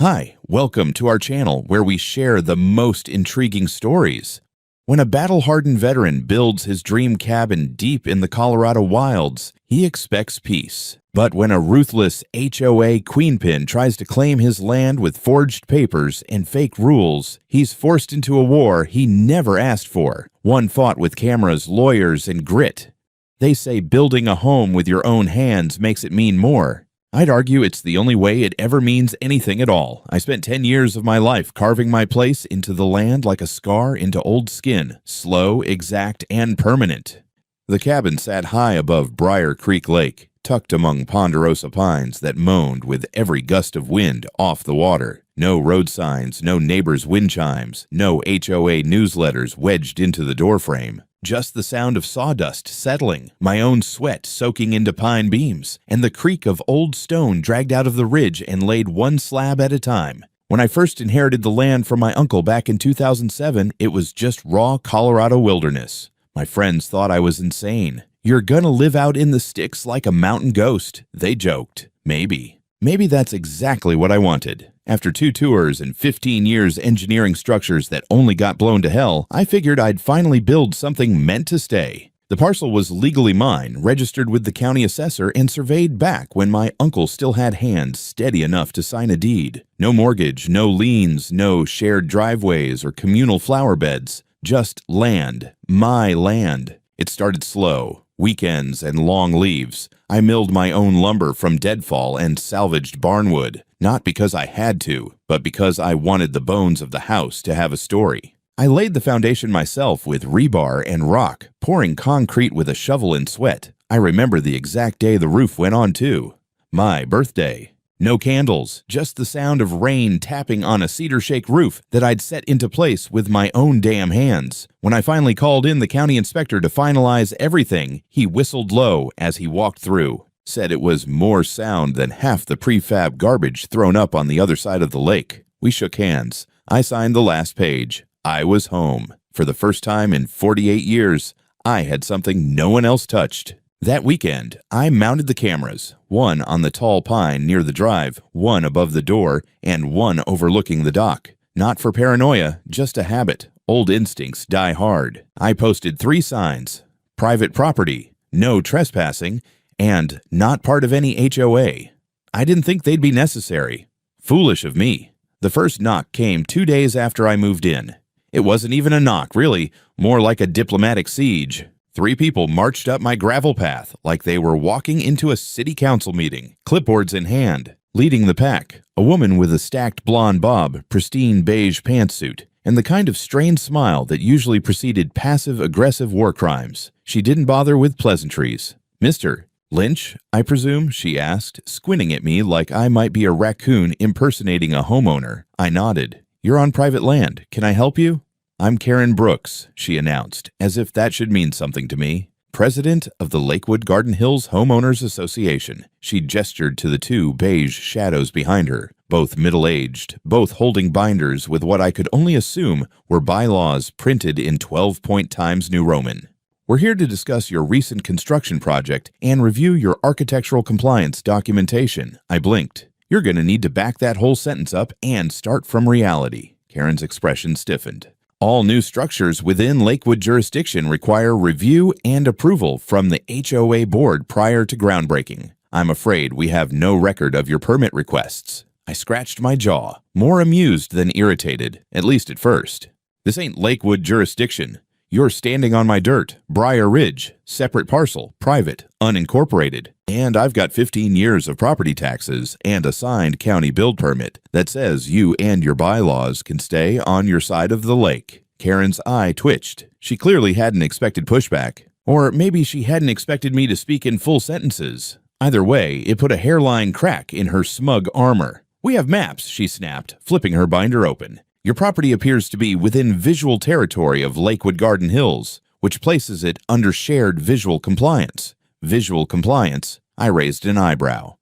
Hi, welcome to our channel where we share the most intriguing stories. When a battle-hardened veteran builds his dream cabin deep in the Colorado wilds, he expects peace. But when a ruthless HOA queenpin tries to claim his land with forged papers and fake rules, he's forced into a war he never asked for, one fought with cameras, lawyers, and grit. They say building a home with your own hands makes it mean more. I'd argue it's the only way it ever means anything at all. I spent 10 years of my life carving my place into the land like a scar into old skin, slow, exact, and permanent. The cabin sat high above Briar Creek Lake, tucked among ponderosa pines that moaned with every gust of wind off the water. No road signs, no neighbors' wind chimes, no HOA newsletters wedged into the doorframe. Just the sound of sawdust settling, my own sweat soaking into pine beams, and the creak of old stone dragged out of the ridge and laid one slab at a time. When I first inherited the land from my uncle back in 2007, it was just raw Colorado wilderness. My friends thought I was insane. "You're gonna live out in the sticks like a mountain ghost," they joked. Maybe that's exactly what I wanted. After 2 tours and 15 years engineering structures that only got blown to hell, I figured I'd finally build something meant to stay. The parcel was legally mine, registered with the county assessor, and surveyed back when my uncle still had hands steady enough to sign a deed. No mortgage, no liens, no shared driveways or communal flower beds. Just land. My land. It started slow. Weekends and long leaves. I milled my own lumber from deadfall and salvaged barnwood, not because I had to, but because I wanted the bones of the house to have a story. I laid the foundation myself with rebar and rock, pouring concrete with a shovel and sweat. I remember the exact day the roof went on too. My birthday. No candles, just the sound of rain tapping on a cedar shake roof that I'd set into place with my own damn hands. When I finally called in the county inspector to finalize everything, he whistled low as he walked through. Said it was more sound than half the prefab garbage thrown up on the other side of the lake. We shook hands. I signed the last page. I was home. For the first time in 48 years, I had something no one else touched. That weekend, I mounted the cameras, one on the tall pine near the drive, one above the door, and one overlooking the dock. Not for paranoia, just a habit. Old instincts die hard. I posted 3 signs: private property, no trespassing, and not part of any HOA. I didn't think they'd be necessary. Foolish of me. The first knock came 2 days after I moved in. It wasn't even a knock, really, more like a diplomatic siege. 3 people marched up my gravel path like they were walking into a city council meeting, clipboards in hand. Leading the pack, a woman with a stacked blonde bob, pristine beige pantsuit, and the kind of strained smile that usually preceded passive-aggressive war crimes. She didn't bother with pleasantries. "Mr. Lynch, I presume?" she asked, squinting at me like I might be a raccoon impersonating a homeowner. I nodded. "You're on private land. Can I help you?" "I'm Karen Brooks," she announced, as if that should mean something to me. "President of the Lakewood Garden Hills Homeowners Association." She gestured to the 2 beige shadows behind her, both middle-aged, both holding binders with what I could only assume were bylaws printed in 12-point Times New Roman. "We're here to discuss your recent construction project and review your architectural compliance documentation." I blinked. "You're going to need to back that whole sentence up and start from reality." Karen's expression stiffened. "All new structures within Lakewood jurisdiction require review and approval from the HOA board prior to groundbreaking. I'm afraid we have no record of your permit requests." I scratched my jaw, more amused than irritated, at least at first. "This ain't Lakewood jurisdiction. You're standing on my dirt, Briar Ridge, separate parcel, private, unincorporated. And I've got 15 years of property taxes and a signed county build permit that says you and your bylaws can stay on your side of the lake." Karen's eye twitched. She clearly hadn't expected pushback. Or maybe she hadn't expected me to speak in full sentences. Either way, it put a hairline crack in her smug armor. "We have maps," she snapped, flipping her binder open. "Your property appears to be within visual territory of Lakewood Garden Hills, which places it under shared visual compliance." Visual compliance? I raised an eyebrow.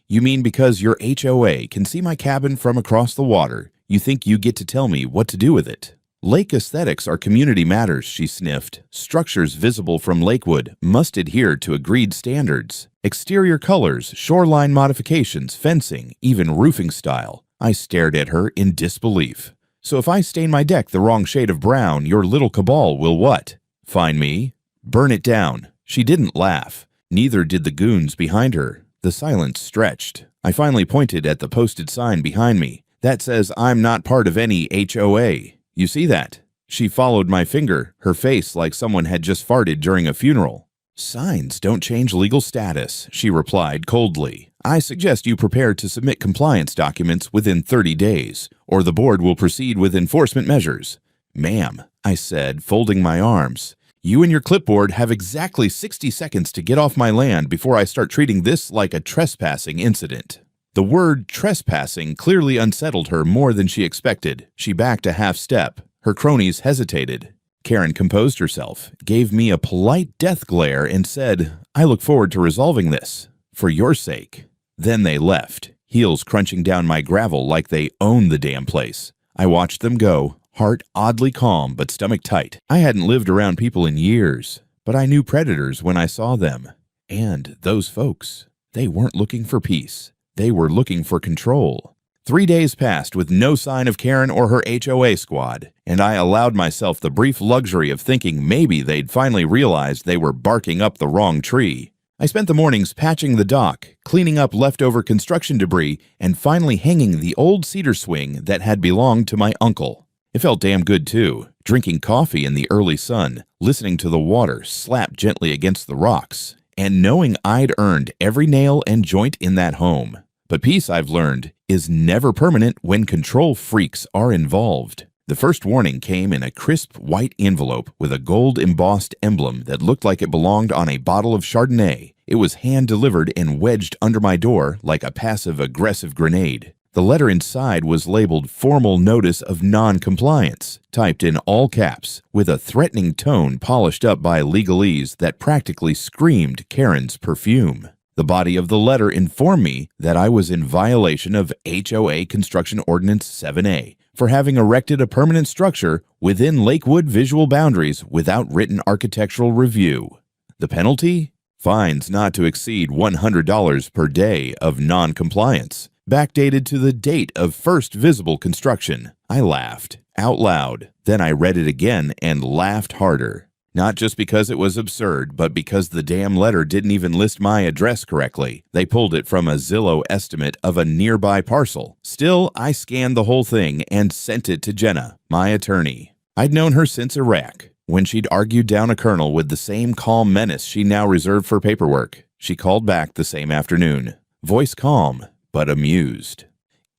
"You mean because your HOA can see my cabin from across the water, you think you get to tell me what to do with it?" "Lake aesthetics are community matters," she sniffed. "Structures visible from Lakewood must adhere to agreed standards. Exterior colors, shoreline modifications, fencing, even roofing style. I stared at her in disbelief. So if I stain my deck the wrong shade of brown, your little cabal will what? Find me? Burn it down. She didn't laugh. Neither did the goons behind her. The silence stretched. I finally pointed at the posted sign behind me. That says I'm not part of any HOA. You see that? She followed my finger, her face like someone had just farted during a funeral. Signs don't change legal status, she replied coldly. I suggest you prepare to submit compliance documents within 30 days, or the board will proceed with enforcement measures. Ma'am, I said, folding my arms. You and your clipboard have exactly 60 seconds to get off my land before I start treating this like a trespassing incident. The word trespassing clearly unsettled her more than she expected. She backed a half step. Her cronies hesitated. Karen composed herself, gave me a polite death glare, and said, I look forward to resolving this, for your sake. Then they left, heels crunching down my gravel like they owned the damn place. I watched them go, heart oddly calm but stomach tight. I hadn't lived around people in years, but I knew predators when I saw them. And those folks, they weren't looking for peace. They were looking for control. 3 days passed with no sign of Karen or her HOA squad, and I allowed myself the brief luxury of thinking maybe they'd finally realized they were barking up the wrong tree. I spent the mornings patching the dock, cleaning up leftover construction debris, and finally hanging the old cedar swing that had belonged to my uncle. It felt damn good too, drinking coffee in the early sun, listening to the water slap gently against the rocks, and knowing I'd earned every nail and joint in that home. But peace, I've learned, is never permanent when control freaks are involved. The first warning came in a crisp white envelope with a gold-embossed emblem that looked like it belonged on a bottle of Chardonnay. It was hand-delivered and wedged under my door like a passive-aggressive grenade. The letter inside was labeled Formal Notice of Non-Compliance, typed in all caps, with a threatening tone polished up by legalese that practically screamed Karen's perfume. The body of the letter informed me that I was in violation of HOA Construction Ordinance 7A for having erected a permanent structure within Lakewood visual boundaries without written architectural review. The penalty? Fines not to exceed $100 per day of non-compliance, backdated to the date of first visible construction. I laughed out loud. Then I read it again and laughed harder. Not just because it was absurd, but because the damn letter didn't even list my address correctly. They pulled it from a Zillow estimate of a nearby parcel. Still, I scanned the whole thing and sent it to Jenna, my attorney. I'd known her since Iraq, when she'd argued down a colonel with the same calm menace she now reserved for paperwork. She called back the same afternoon, voice calm, but amused.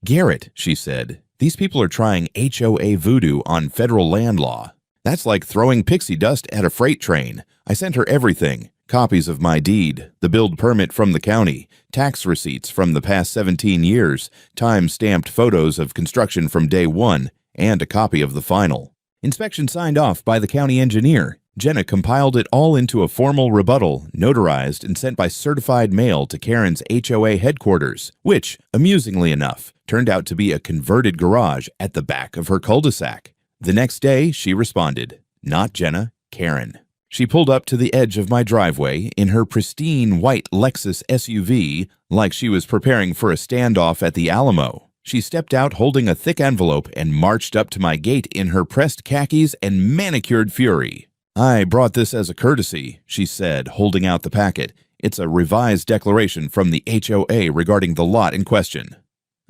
Garrett, she said, these people are trying HOA voodoo on federal land law. That's like throwing pixie dust at a freight train. I sent her everything. Copies of my deed, the build permit from the county, tax receipts from the past 17 years, time-stamped photos of construction from day one, and a copy of the final. Inspection signed off by the county engineer. Jenna compiled it all into a formal rebuttal, notarized and sent by certified mail to Karen's HOA headquarters, which, amusingly enough, turned out to be a converted garage at the back of her cul-de-sac. The next day, she responded, not Jenna, Karen. She pulled up to the edge of my driveway in her pristine white Lexus SUV like she was preparing for a standoff at the Alamo. She stepped out holding a thick envelope and marched up to my gate in her pressed khakis and manicured fury. I brought this as a courtesy, she said, holding out the packet. It's a revised declaration from the HOA regarding the lot in question.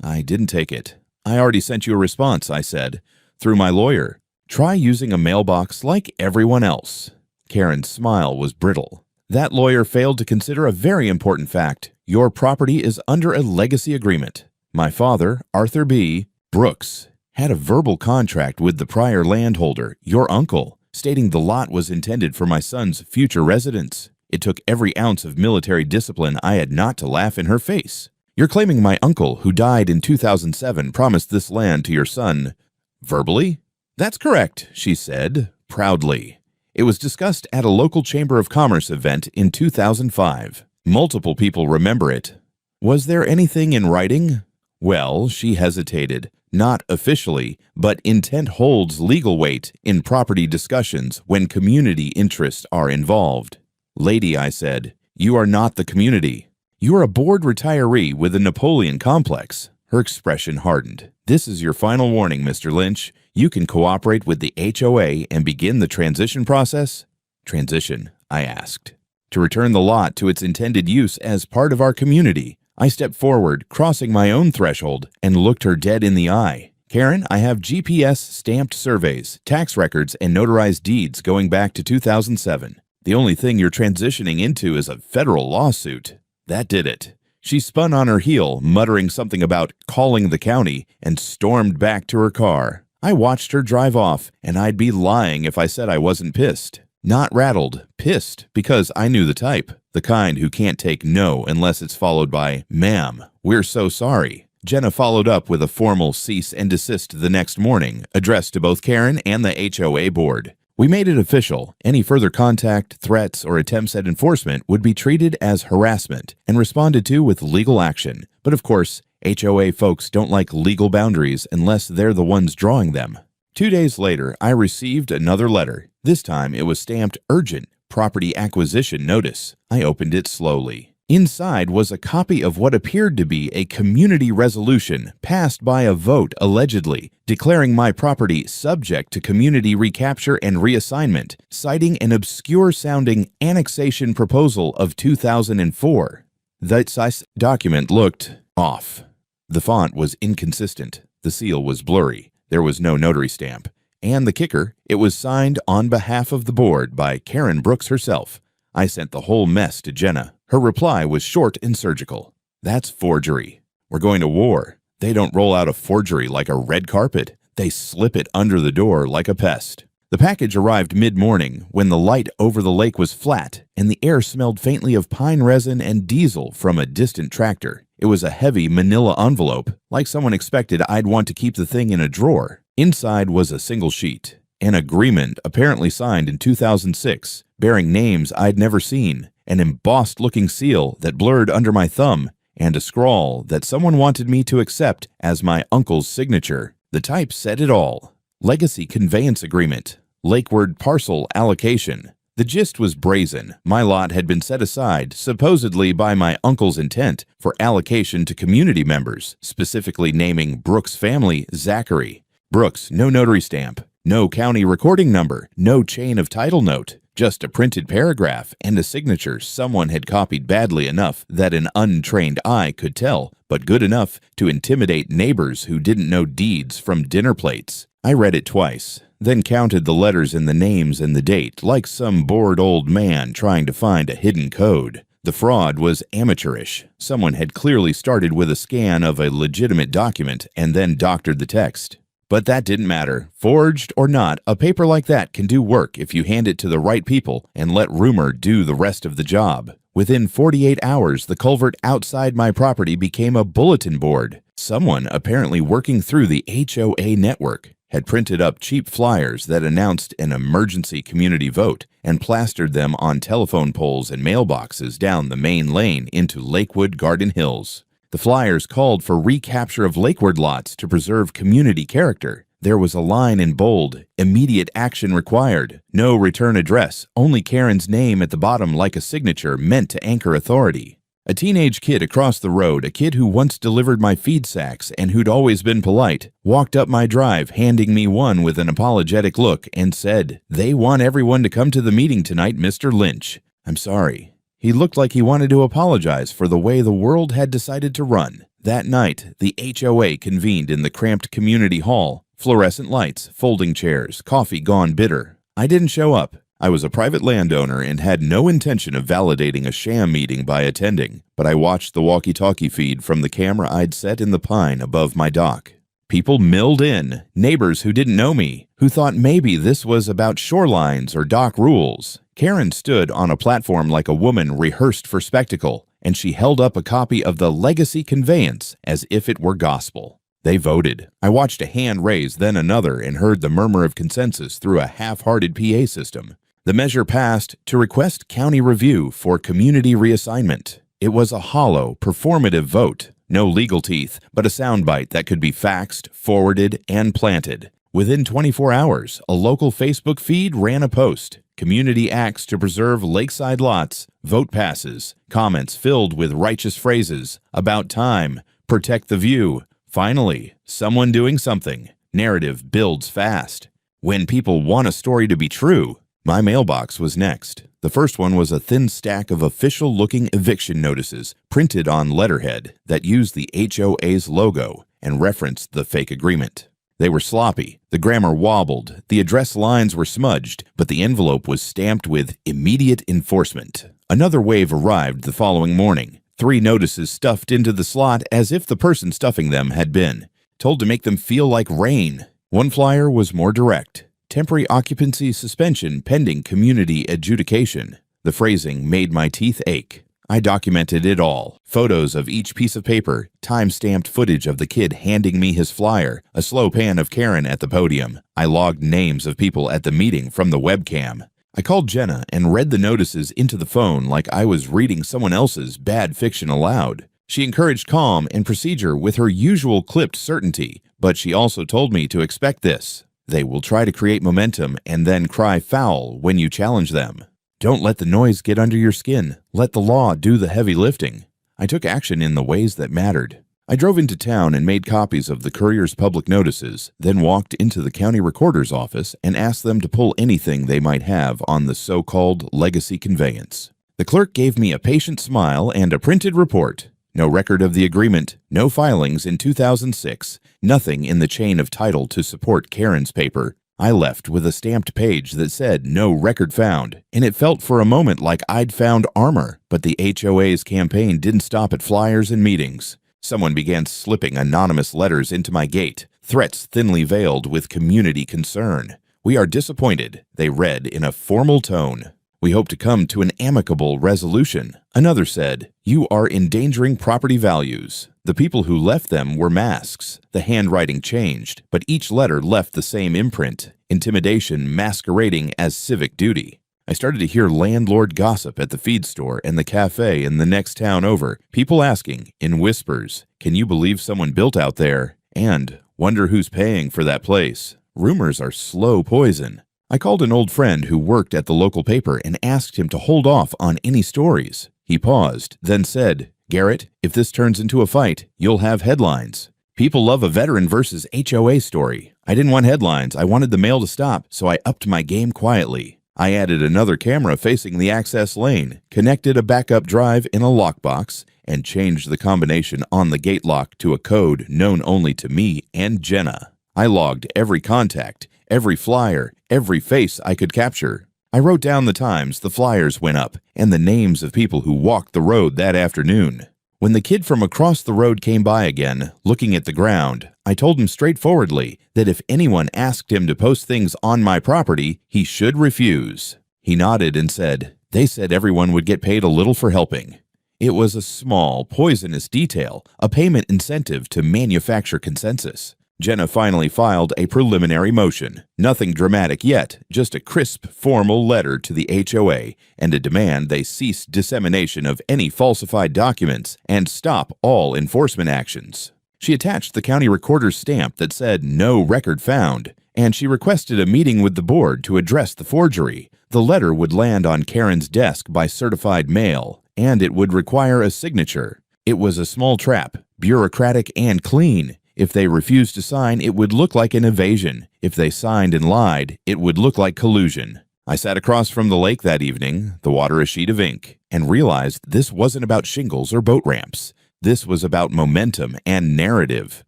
I didn't take it. I already sent you a response, I said. Through my lawyer. Try using a mailbox like everyone else. Karen's smile was brittle. That lawyer failed to consider a very important fact. Your property is under a legacy agreement. My father, Arthur B. Brooks, had a verbal contract with the prior landholder, your uncle, stating the lot was intended for my son's future residence. It took every ounce of military discipline I had not to laugh in her face. You're claiming my uncle, who died in 2007, promised this land to your son verbally? That's correct, she said, proudly. It was discussed at a local Chamber of Commerce event in 2005. Multiple people remember it. Was there anything in writing? Well, she hesitated. Not officially, but intent holds legal weight in property discussions when community interests are involved. Lady, I said, you are not the community. You are a bored retiree with a Napoleon complex. Her expression hardened. "This is your final warning, Mr. Lynch. You can cooperate with the HOA and begin the transition process." "Transition?" I asked. "To return the lot to its intended use as part of our community." I stepped forward, crossing my own threshold, and looked her dead in the eye. "Karen, I have GPS-stamped surveys, tax records, and notarized deeds going back to 2007. The only thing you're transitioning into is a federal lawsuit." That did it. She spun on her heel, muttering something about calling the county, and stormed back to her car. I watched her drive off, and I'd be lying if I said I wasn't pissed. Not rattled, pissed, because I knew the type. The kind who can't take no unless it's followed by, "Ma'am, we're so sorry." Jenna followed up with a formal cease and desist the next morning, addressed to both Karen and the HOA board. We made it official. Any further contact, threats, or attempts at enforcement would be treated as harassment and responded to with legal action. But of course, HOA folks don't like legal boundaries unless they're the ones drawing them. 2 days later, I received another letter. This time it was stamped urgent, property acquisition notice. I opened it slowly. Inside was a copy of what appeared to be a community resolution passed by a vote, allegedly, declaring my property subject to community recapture and reassignment, citing an obscure-sounding annexation proposal of 2004. That document looked off. The font was inconsistent. The seal was blurry. There was no notary stamp. And the kicker, it was signed on behalf of the board by Karen Brooks herself. I sent the whole mess to Jenna. Her reply was short and surgical. "That's forgery. We're going to war. They don't roll out a forgery like a red carpet. They slip it under the door like a pest." The package arrived mid-morning when the light over the lake was flat and the air smelled faintly of pine resin and diesel from a distant tractor. It was a heavy manila envelope, like someone expected I'd want to keep the thing in a drawer. Inside was a single sheet, an agreement apparently signed in 2006, bearing names I'd never seen, an embossed-looking seal that blurred under my thumb, and a scrawl that someone wanted me to accept as my uncle's signature. The type said it all. Legacy Conveyance Agreement. Lakeward Parcel Allocation. The gist was brazen. My lot had been set aside, supposedly by my uncle's intent, for allocation to community members, specifically naming Brooks' family Zachary. Brooks, no notary stamp, no county recording number, no chain of title note, just a printed paragraph and a signature someone had copied badly enough that an untrained eye could tell, but good enough to intimidate neighbors who didn't know deeds from dinner plates. I read it twice, then counted the letters and the names and the date like some bored old man trying to find a hidden code. The fraud was amateurish. Someone had clearly started with a scan of a legitimate document and then doctored the text. But that didn't matter. Forged or not, a paper like that can do work if you hand it to the right people and let rumor do the rest of the job. Within 48 hours, the culvert outside my property became a bulletin board. Someone, apparently working through the HOA network, had printed up cheap flyers that announced an emergency community vote and plastered them on telephone poles and mailboxes down the main lane into Lakewood Garden Hills. The flyers called for recapture of Lakeward lots to preserve community character. There was a line in bold, "Immediate action required." No return address, only Karen's name at the bottom like a signature meant to anchor authority. A teenage kid across the road, a kid who once delivered my feed sacks and who'd always been polite, walked up my drive handing me one with an apologetic look and said, "They want everyone to come to the meeting tonight, Mr. Lynch." I'm sorry. He looked like he wanted to apologize for the way the world had decided to run. That night, the HOA convened in the cramped community hall. Fluorescent lights, folding chairs, coffee gone bitter. I didn't show up. I was a private landowner and had no intention of validating a sham meeting by attending, but I watched the walkie-talkie feed from the camera I'd set in the pine above my dock. People milled in, neighbors who didn't know me, who thought maybe this was about shorelines or dock rules. Karen stood on a platform like a woman rehearsed for spectacle, and she held up a copy of the Legacy Conveyance as if it were gospel. They voted. I watched a hand raise, then another, and heard the murmur of consensus through a half-hearted PA system. The measure passed to request county review for community reassignment. It was a hollow, performative vote. No legal teeth, but a soundbite that could be faxed, forwarded, and planted. Within 24 hours, a local Facebook feed ran a post. Community acts to preserve lakeside lots, vote passes, comments filled with righteous phrases, about time, protect the view, Finally, someone doing something. Narrative builds fast. When people want a story to be true, my mailbox was next. The first one was a thin stack of official-looking eviction notices printed on letterhead that used the HOA's logo and referenced the fake agreement. They were sloppy, the grammar wobbled, the address lines were smudged, but the envelope was stamped with immediate enforcement. Another wave arrived the following morning. 3 notices stuffed into the slot as if the person stuffing them had been told to make them feel like rain. One flyer was more direct. Temporary occupancy suspension pending community adjudication. The phrasing made my teeth ache. I documented it all. Photos of each piece of paper, time-stamped footage of the kid handing me his flyer, a slow pan of Karen at the podium. I logged names of people at the meeting from the webcam. I called Jenna and read the notices into the phone like I was reading someone else's bad fiction aloud. She encouraged calm and procedure with her usual clipped certainty, but she also told me to expect this. They will try to create momentum and then cry foul when you challenge them. Don't let the noise get under your skin. Let the law do the heavy lifting. I took action in the ways that mattered. I drove into town and made copies of the Courier's public notices, then walked into the county recorder's office and asked them to pull anything they might have on the so-called legacy conveyance. The clerk gave me a patient smile and a printed report. No record of the agreement, no filings in 2006, nothing in the chain of title to support Karen's paper. I left with a stamped page that said no record found, and it felt for a moment like I'd found armor. But the HOA's campaign didn't stop at flyers and meetings. Someone began slipping anonymous letters into my gate, threats thinly veiled with community concern. "We are disappointed," they read in a formal tone. "We hope to come to an amicable resolution." Another said, "You are endangering property values." The people who left them were masks. The handwriting changed, but each letter left the same imprint, intimidation masquerading as civic duty. I started to hear landlord gossip at the feed store and the cafe in the next town over, people asking, in whispers, "Can you believe someone built out there?" And, "Wonder who's paying for that place." Rumors are slow poison. I called an old friend who worked at the local paper and asked him to hold off on any stories. He paused, then said, "Garrett, if this turns into a fight, you'll have headlines. People love a veteran versus HOA story. I didn't want headlines. I wanted the mail to stop, so I upped my game quietly. I added another camera facing the access lane, connected a backup drive in a lockbox, and changed the combination on the gate lock to a code known only to me and Jenna. I logged every contact, every flyer, every face I could capture. I wrote down the times the flyers went up and the names of people who walked the road that afternoon. When the kid from across the road came by again, looking at the ground, I told him straightforwardly that if anyone asked him to post things on my property, he should refuse. He nodded and said, "They said everyone would get paid a little for helping." It was a small, poisonous detail, a payment incentive to manufacture consensus. Jenna finally filed a preliminary motion. Nothing dramatic yet, just a crisp, formal letter to the HOA and a demand they cease dissemination of any falsified documents and stop all enforcement actions. She attached the county recorder's stamp that said no record found, and she requested a meeting with the board to address the forgery. The letter would land on Karen's desk by certified mail, and it would require a signature. It was a small trap, bureaucratic and clean. If they refused to sign, it would look like an evasion. If they signed and lied, it would look like collusion. I sat across from the lake that evening, the water a sheet of ink, and realized this wasn't about shingles or boat ramps. This was about momentum and narrative,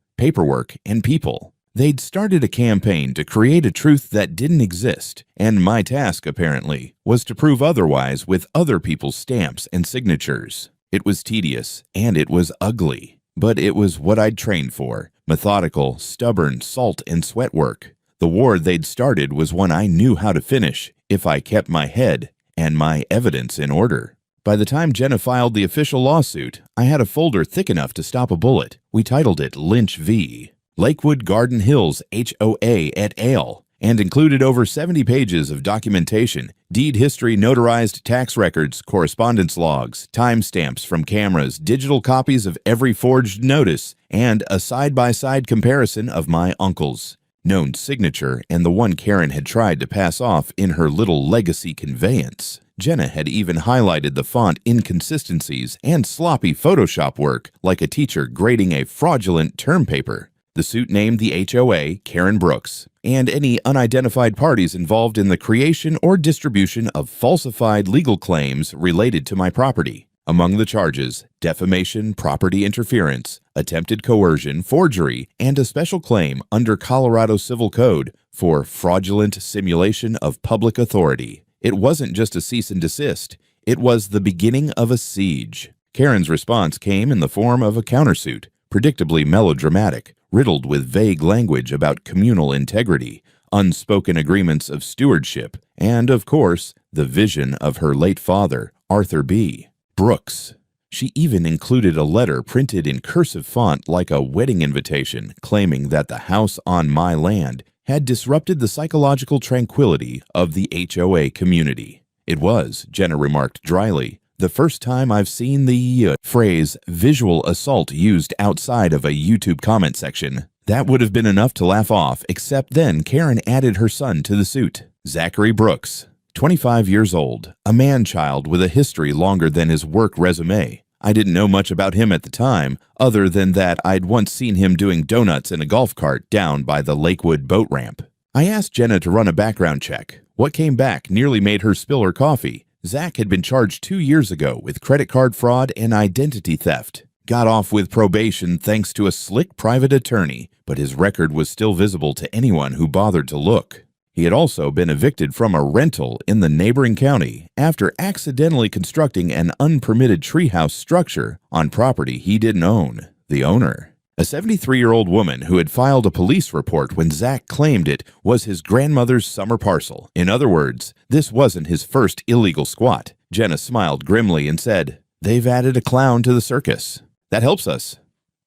paperwork and people. They'd started a campaign to create a truth that didn't exist, and my task, apparently, was to prove otherwise with other people's stamps and signatures. It was tedious, and it was ugly, but it was what I'd trained for. Methodical, stubborn, salt and sweat work. The war they'd started was one I knew how to finish if I kept my head and my evidence in order. By the time Jenna filed the official lawsuit, I had a folder thick enough to stop a bullet. We titled it Lynch v. Lakewood Garden Hills HOA et al., and included over 70 pages of documentation, deed history, notarized tax records, correspondence logs, timestamps from cameras, digital copies of every forged notice, and a side-by-side comparison of my uncle's known signature and the one Karen had tried to pass off in her little legacy conveyance. Jenna had even highlighted the font inconsistencies and sloppy Photoshop work like a teacher grading a fraudulent term paper. The suit named the HOA Karen Brooks and any unidentified parties involved in the creation or distribution of falsified legal claims related to my property. Among the charges, defamation, property interference, attempted coercion, forgery, and a special claim under Colorado Civil Code for fraudulent simulation of public authority. It wasn't just a cease and desist. It was the beginning of a siege. Karen's response came in the form of a countersuit, predictably melodramatic, riddled with vague language about communal integrity, unspoken agreements of stewardship, and, of course, the vision of her late father, Arthur B. Brooks. She even included a letter printed in cursive font like a wedding invitation, claiming that the house on my land had disrupted the psychological tranquility of the HOA community. It was, Jenna remarked dryly, the first time I've seen the phrase visual assault used outside of a YouTube comment section. That would have been enough to laugh off, except then Karen added her son to the suit. Zachary Brooks, 25 years old, a man-child with a history longer than his work resume. I didn't know much about him at the time, other than that I'd once seen him doing donuts in a golf cart down by the Lakewood boat ramp. I asked Jenna to run a background check. What came back nearly made her spill her coffee. Zach had been charged 2 years ago with credit card fraud and identity theft. Got off with probation thanks to a slick private attorney, but his record was still visible to anyone who bothered to look. He had also been evicted from a rental in the neighboring county after accidentally constructing an unpermitted treehouse structure on property he didn't own. The owner, a 73-year-old woman who had filed a police report when Zach claimed it was his grandmother's summer parcel. In other words, this wasn't his first illegal squat. Jenna smiled grimly and said, "They've added a clown to the circus. That helps us."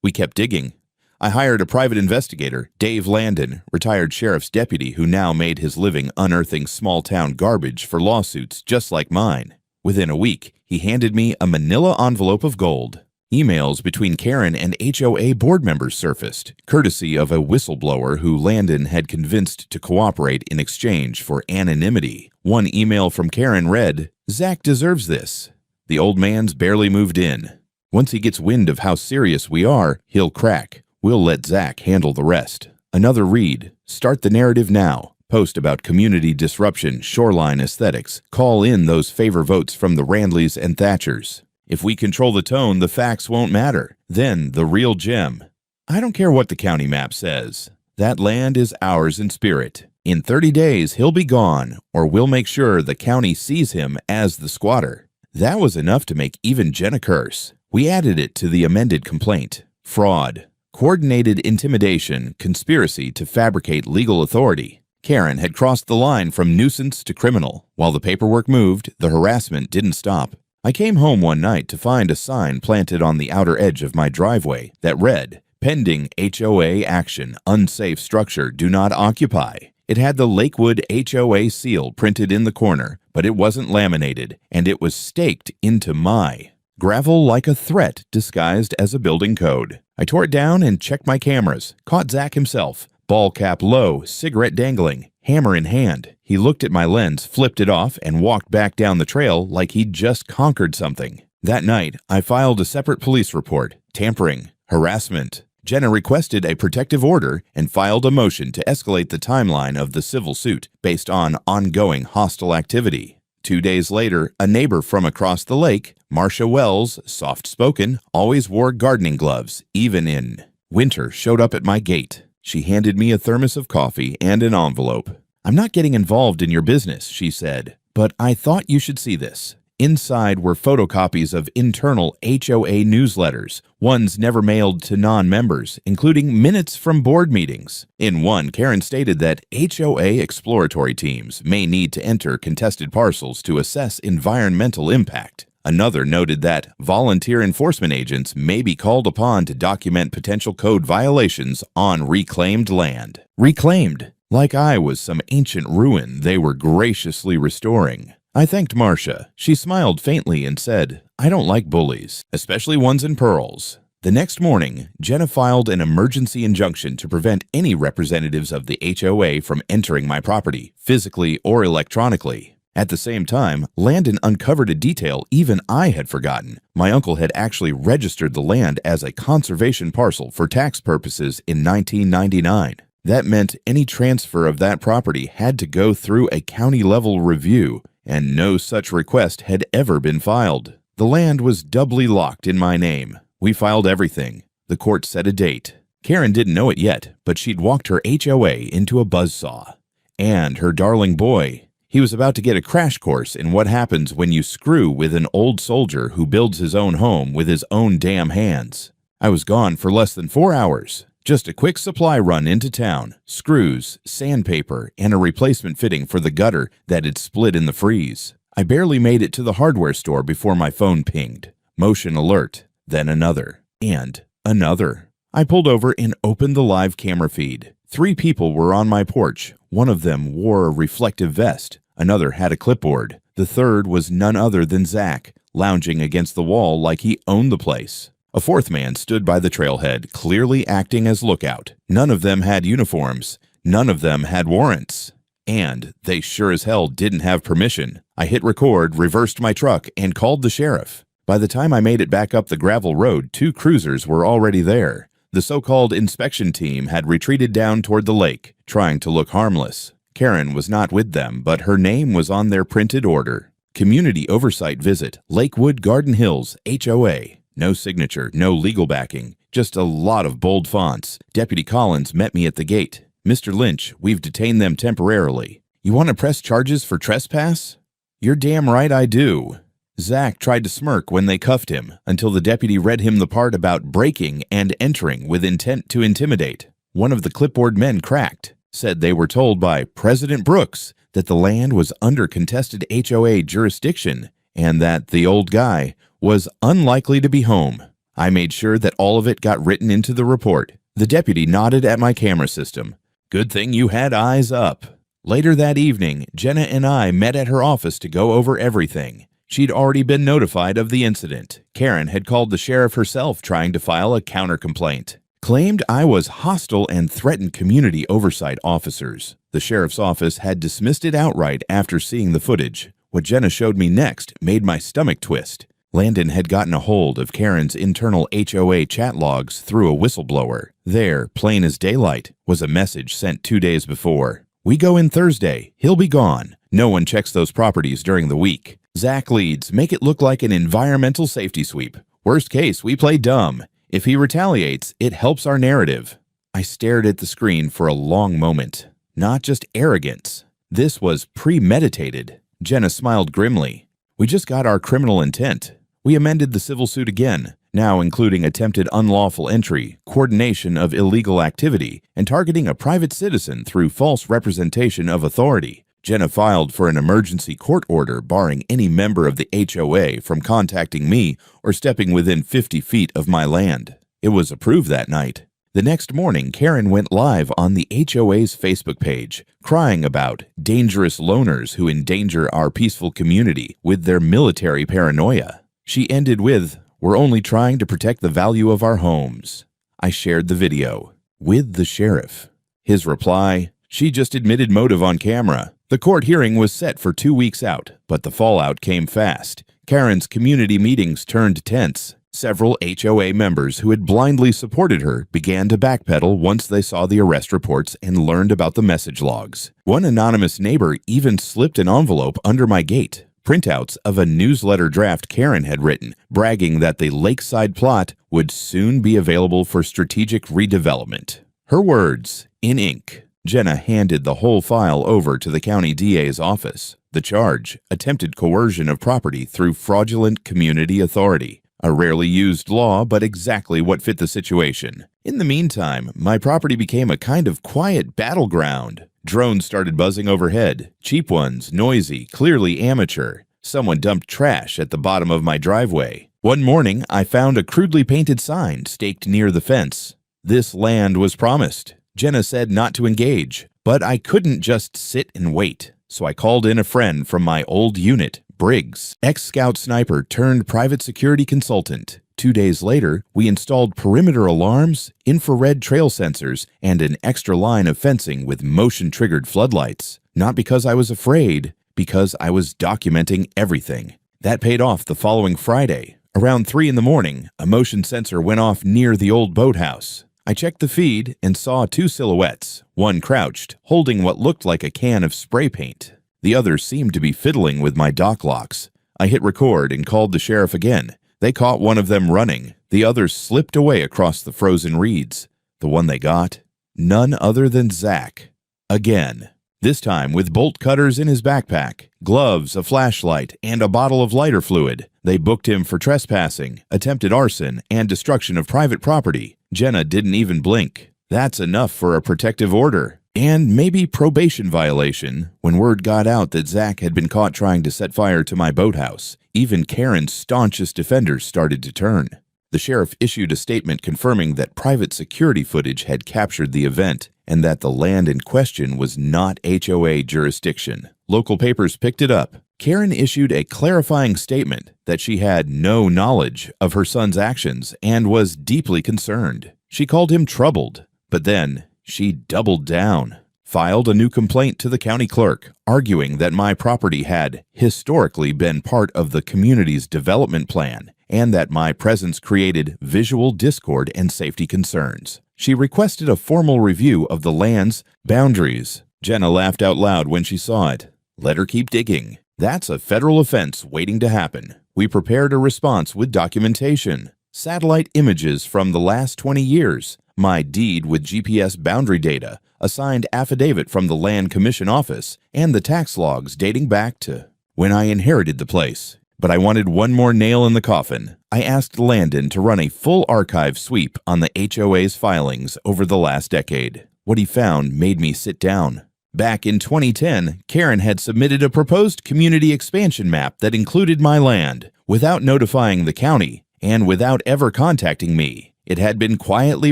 We kept digging. I hired a private investigator, Dave Landon, retired sheriff's deputy who now made his living unearthing small-town garbage for lawsuits just like mine. Within a week, he handed me a manila envelope of gold. Emails between Karen and HOA board members surfaced, courtesy of a whistleblower who Landon had convinced to cooperate in exchange for anonymity. One email from Karen read, "Zach deserves this. The old man's barely moved in. Once he gets wind of how serious we are, he'll crack. We'll let Zach handle the rest." Another read, "Start the narrative now. Post about community disruption, shoreline aesthetics. Call in those favor votes from the Randleys and Thatchers. If we control the tone, the facts won't matter. Then the real gem. I don't care what the county map says. That land is ours in spirit. In 30 days, he'll be gone, or we'll make sure the county sees him as the squatter." That was enough to make even Jenna curse. We added it to the amended complaint. Fraud. Coordinated intimidation, conspiracy to fabricate legal authority. Karen had crossed the line from nuisance to criminal. While the paperwork moved, the harassment didn't stop. I came home one night to find a sign planted on the outer edge of my driveway that read, "Pending HOA action, unsafe structure, do not occupy." It had the Lakewood HOA seal printed in the corner, but it wasn't laminated, and it was staked into my gravel like a threat disguised as a building code. I tore it down and checked my cameras, caught Zach himself, ball cap low, cigarette dangling, hammer in hand. He looked at my lens, flipped it off, and walked back down the trail like he'd just conquered something. That night, I filed a separate police report, tampering, harassment. Jenna requested a protective order and filed a motion to escalate the timeline of the civil suit based on ongoing hostile activity. 2 days later, a neighbor from across the lake, Marcia Wells, soft-spoken, always wore gardening gloves, even in winter, showed up at my gate. She handed me a thermos of coffee and an envelope. "I'm not getting involved in your business," she said, "but I thought you should see this." Inside were photocopies of internal HOA newsletters, ones never mailed to non-members, including minutes from board meetings. In one, Karen stated that HOA exploratory teams may need to enter contested parcels to assess environmental impact. Another noted that volunteer enforcement agents may be called upon to document potential code violations on reclaimed land. Reclaimed, like I was some ancient ruin they were graciously restoring. I thanked Marcia. She smiled faintly and said, "I don't like bullies, especially ones in pearls." The next morning, Jenna filed an emergency injunction to prevent any representatives of the HOA from entering my property, physically or electronically. At the same time, Landon uncovered a detail even I had forgotten. My uncle had actually registered the land as a conservation parcel for tax purposes in 1999. That meant any transfer of that property had to go through a county-level review, and no such request had ever been filed. The land was doubly locked in my name. We filed everything. The court set a date. Karen didn't know it yet, but she'd walked her HOA into a buzzsaw. And her darling boy. He was about to get a crash course in what happens when you screw with an old soldier who builds his own home with his own damn hands. I was gone for less than 4 hours. Just a quick supply run into town, screws, sandpaper, and a replacement fitting for the gutter that had split in the freeze. I barely made it to the hardware store before my phone pinged. Motion alert, then another, and another. I pulled over and opened the live camera feed. 3 people were on my porch. One of them wore a reflective vest. Another had a clipboard. The third was none other than Zach, lounging against the wall like he owned the place. A fourth man stood by the trailhead, clearly acting as lookout. None of them had uniforms. None of them had warrants. And they sure as hell didn't have permission. I hit record, reversed my truck, and called the sheriff. By the time I made it back up the gravel road, 2 cruisers were already there. The so-called inspection team had retreated down toward the lake, trying to look harmless. Karen was not with them, but her name was on their printed order. Community Oversight Visit, Lakewood Garden Hills, HOA. No signature, no legal backing, just a lot of bold fonts. Deputy Collins met me at the gate. "Mr. Lynch, we've detained them temporarily. You want to press charges for trespass?" "You're damn right I do." Zach tried to smirk when they cuffed him, until the deputy read him the part about breaking and entering with intent to intimidate. One of the clipboard men cracked, said they were told by President Brooks that the land was under contested HOA jurisdiction, and that the old guy was unlikely to be home. I made sure that all of it got written into the report. The deputy nodded at my camera system. "Good thing you had eyes up." Later that evening, Jenna and I met at her office to go over everything. She'd already been notified of the incident. Karen had called the sheriff herself trying to file a counter-complaint. Claimed I was hostile and threatened community oversight officers. The sheriff's office had dismissed it outright after seeing the footage. What Jenna showed me next made my stomach twist. Landon had gotten a hold of Karen's internal HOA chat logs through a whistleblower. There, plain as daylight, was a message sent 2 days before. "We go in Thursday. He'll be gone. No one checks those properties during the week. Zach leads. Make it look like an environmental safety sweep. Worst case, we play dumb. If he retaliates, it helps our narrative." I stared at the screen for a long moment. Not just arrogance. This was premeditated. Jenna smiled grimly. "We just got our criminal intent. We amended the civil suit again, now including attempted unlawful entry, coordination of illegal activity, and targeting a private citizen through false representation of authority. Jenna filed for an emergency court order barring any member of the HOA from contacting me or stepping within 50 feet of my land. It was approved that night. The next morning, Karen went live on the HOA's Facebook page, crying about dangerous loners who endanger our peaceful community with their military paranoia. She ended with, "We're only trying to protect the value of our homes." I shared the video with the sheriff. His reply, "She just admitted motive on camera." The court hearing was set for 2 weeks out, but the fallout came fast. Karen's community meetings turned tense. Several HOA members who had blindly supported her began to backpedal once they saw the arrest reports and learned about the message logs. One anonymous neighbor even slipped an envelope under my gate. Printouts of a newsletter draft Karen had written, bragging that the lakeside plot would soon be available for strategic redevelopment. Her words, in ink. Jenna handed the whole file over to the county DA's office. The charge, attempted coercion of property through fraudulent community authority. A rarely used law, but exactly what fit the situation. In the meantime, my property became a kind of quiet battleground. Drones started buzzing overhead. Cheap ones, noisy, clearly amateur. Someone dumped trash at the bottom of my driveway. One morning, I found a crudely painted sign staked near the fence. This land was promised. Jenna said not to engage, but I couldn't just sit and wait. So I called in a friend from my old unit, Briggs, ex-scout sniper turned private security consultant. 2 days later, we installed perimeter alarms, infrared trail sensors, and an extra line of fencing with motion-triggered floodlights. Not because I was afraid, because I was documenting everything. That paid off the following Friday. Around 3 in the morning, a motion sensor went off near the old boathouse. I checked the feed and saw 2 silhouettes, one crouched, holding what looked like a can of spray paint. The other seemed to be fiddling with my dock locks. I hit record and called the sheriff again. They caught one of them running. The other slipped away across the frozen reeds. The one they got? None other than Zach. Again. This time with bolt cutters in his backpack, gloves, a flashlight, and a bottle of lighter fluid. They booked him for trespassing, attempted arson, and destruction of private property. Jenna didn't even blink. That's enough for a protective order. And maybe probation violation. When word got out that Zach had been caught trying to set fire to my boathouse, even Karen's staunchest defenders started to turn. The sheriff issued a statement confirming that private security footage had captured the event and that the land in question was not HOA jurisdiction. Local papers picked it up. Karen issued a clarifying statement that she had no knowledge of her son's actions and was deeply concerned. She called him troubled, but then she doubled down, filed a new complaint to the county clerk, arguing that my property had historically been part of the community's development plan and that my presence created visual discord and safety concerns. She requested a formal review of the land's boundaries. Jenna laughed out loud when she saw it. Let her keep digging. That's a federal offense waiting to happen. We prepared a response with documentation, satellite images from the last 20 years, my deed with GPS boundary data, a signed affidavit from the Land Commission office, and the tax logs dating back to when I inherited the place. But I wanted one more nail in the coffin. I asked Landon to run a full archive sweep on the HOA's filings over the last decade. What he found made me sit down. Back in 2010, Karen had submitted a proposed community expansion map that included my land, without notifying the county, and without ever contacting me. It had been quietly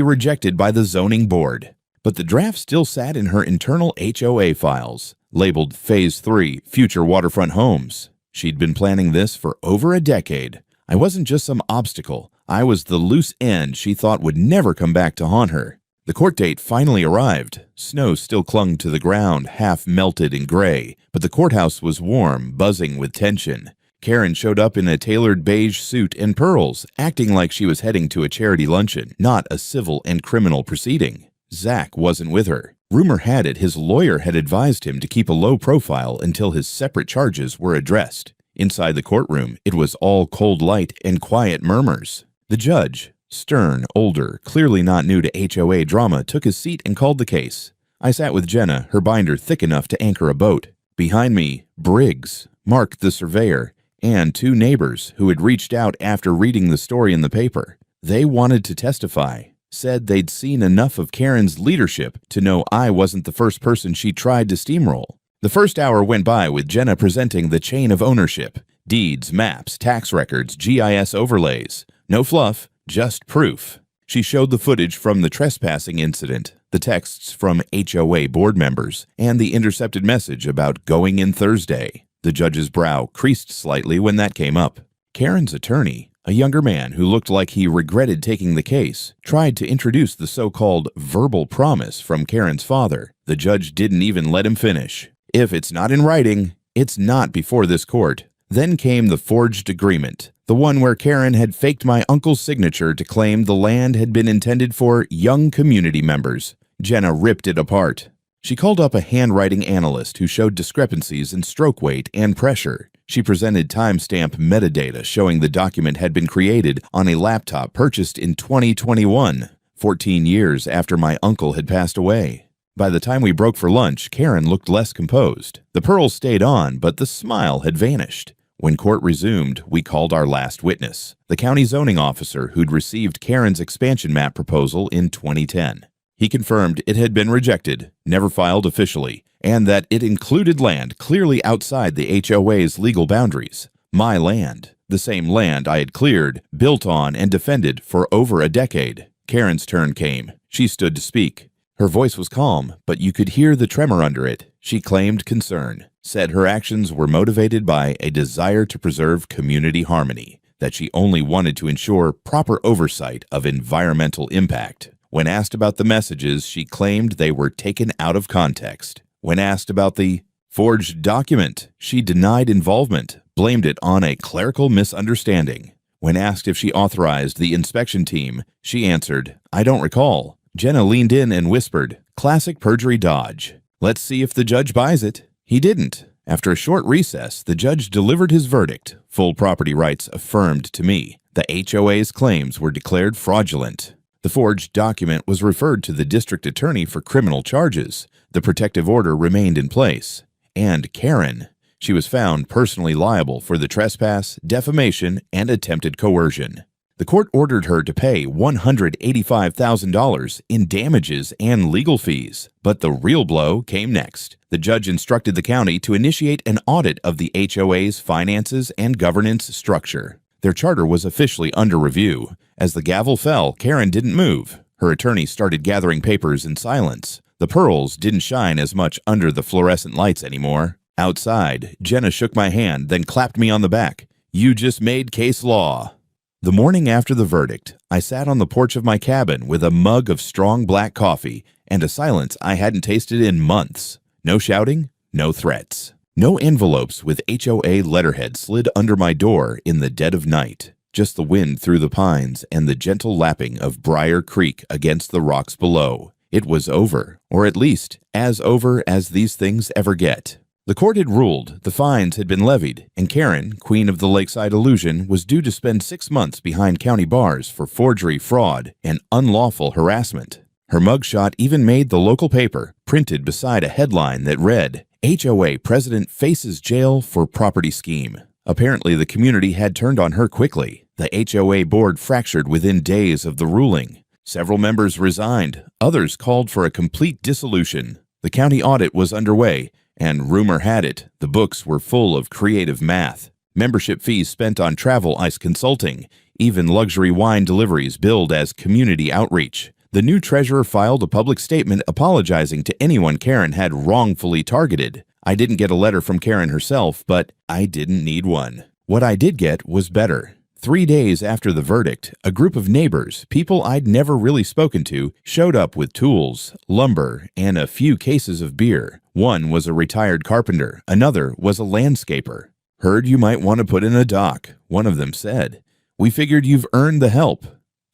rejected by the zoning board. But the draft still sat in her internal HOA files, labeled Phase 3 Future Waterfront Homes. She'd been planning this for over a decade. I wasn't just some obstacle. I was the loose end she thought would never come back to haunt her. The court date finally arrived. Snow still clung to the ground, half melted and gray, but the courthouse was warm, buzzing with tension. Karen showed up in a tailored beige suit and pearls, acting like she was heading to a charity luncheon, not a civil and criminal proceeding. Zach wasn't with her. Rumor had it his lawyer had advised him to keep a low profile until his separate charges were addressed. Inside the courtroom, it was all cold light and quiet murmurs. The judge, stern, older, clearly not new to HOA drama, took his seat and called the case. I sat with Jenna, her binder thick enough to anchor a boat. Behind me, Briggs, Mark the surveyor, and 2 neighbors who had reached out after reading the story in the paper. They wanted to testify. Said they'd seen enough of Karen's leadership to know I wasn't the first person she tried to steamroll. The first hour went by with Jenna presenting the chain of ownership, deeds, maps, tax records, GIS overlays. No fluff, just proof. She showed the footage from the trespassing incident, the texts from HOA board members, and the intercepted message about going in Thursday. The judge's brow creased slightly when that came up. Karen's attorney, a younger man who looked like he regretted taking the case, tried to introduce the so-called verbal promise from Karen's father. The judge didn't even let him finish. If it's not in writing, it's not before this court. Then came the forged agreement, the one where Karen had faked my uncle's signature to claim the land had been intended for young community members. Jenna ripped it apart. She called up a handwriting analyst who showed discrepancies in stroke weight and pressure. She presented timestamp metadata showing the document had been created on a laptop purchased in 2021, 14 years after my uncle had passed away. By the time we broke for lunch, Karen looked less composed. The pearls stayed on, but the smile had vanished. When court resumed, we called our last witness, the county zoning officer who'd received Karen's expansion map proposal in 2010. He confirmed it had been rejected, never filed officially, and that it included land clearly outside the HOA's legal boundaries. My land, the same land I had cleared, built on, and defended for over a decade. Karen's turn came. She stood to speak. Her voice was calm, but you could hear the tremor under it. She claimed concern, said her actions were motivated by a desire to preserve community harmony, that she only wanted to ensure proper oversight of environmental impact. When asked about the messages, she claimed they were taken out of context. When asked about the Forged document. She denied involvement, blamed it on a clerical misunderstanding. When asked if she authorized the inspection team, she answered, "I don't recall." Jenna leaned in and whispered, "Classic perjury dodge. Let's see if the judge buys it." He didn't. After a short recess, the judge delivered his verdict. Full property rights affirmed to me. The HOA's claims were declared fraudulent. The forged document was referred to the district attorney for criminal charges. The protective order remained in place. And Karen. She was found personally liable for the trespass, defamation, and attempted coercion. The court ordered her to pay $185,000 in damages and legal fees. But the real blow came next. The judge instructed the county to initiate an audit of the HOA's finances and governance structure. Their charter was officially under review. As the gavel fell, Karen didn't move. Her attorney started gathering papers in silence. The pearls didn't shine as much under the fluorescent lights anymore. Outside, Jenna shook my hand, then clapped me on the back. "You just made case law." The morning after the verdict, I sat on the porch of my cabin with a mug of strong black coffee and a silence I hadn't tasted in months. No shouting, no threats. No envelopes with HOA letterhead slid under my door in the dead of night. Just the wind through the pines and the gentle lapping of Briar Creek against the rocks below. It was over, or at least as over as these things ever get. The court had ruled, the fines had been levied, and Karen, queen of the Lakeside Illusion, was due to spend 6 months behind county bars for forgery, fraud, and unlawful harassment. Her mugshot even made the local paper, printed beside a headline that read, "HOA President Faces Jail for Property Scheme." Apparently, the community had turned on her quickly. The HOA board fractured within days of the ruling. Several members resigned. Others called for a complete dissolution. The county audit was underway, and rumor had it, the books were full of creative math. Membership fees spent on travel ice consulting, even luxury wine deliveries billed as community outreach. The new treasurer filed a public statement apologizing to anyone Karen had wrongfully targeted. I didn't get a letter from Karen herself, but I didn't need one. What I did get was better. 3 days after the verdict, a group of neighbors, people I'd never really spoken to, showed up with tools, lumber, and a few cases of beer. One was a retired carpenter, another was a landscaper. "Heard you might want to put in a dock," one of them said. "We figured you've earned the help."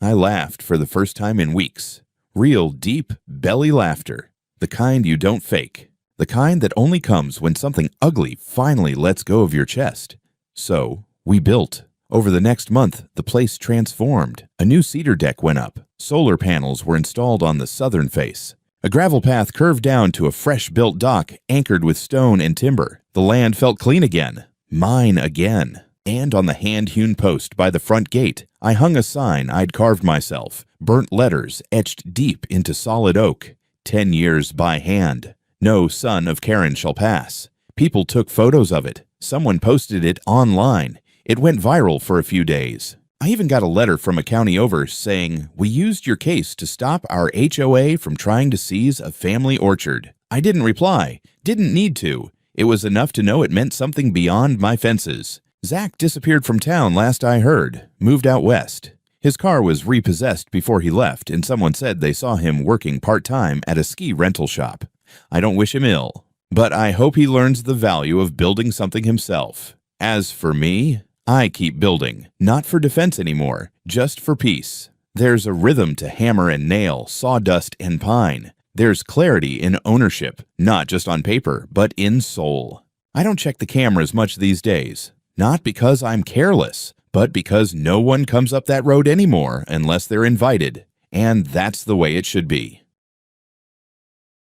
I laughed for the first time in weeks. Real deep belly laughter. The kind you don't fake. The kind that only comes when something ugly finally lets go of your chest. So, we built. Over the next month, the place transformed. A new cedar deck went up. Solar panels were installed on the southern face. A gravel path curved down to a fresh-built dock anchored with stone and timber. The land felt clean again. Mine again. And on the hand-hewn post by the front gate, I hung a sign I'd carved myself, burnt letters etched deep into solid oak. 10 years by hand. No son of Karen shall pass. People took photos of it. Someone posted it online. It went viral for a few days. I even got a letter from a county over saying, "We used your case to stop our HOA from trying to seize a family orchard." I didn't reply. Didn't need to. It was enough to know it meant something beyond my fences. Zach disappeared from town last I heard, moved out west. His car was repossessed before he left, and someone said they saw him working part-time at a ski rental shop. I don't wish him ill, but I hope he learns the value of building something himself. As for me, I keep building, not for defense anymore, just for peace. There's a rhythm to hammer and nail, sawdust and pine. There's clarity in ownership, not just on paper, but in soul. I don't check the cameras much these days. Not because I'm careless, but because no one comes up that road anymore unless they're invited. And that's the way it should be.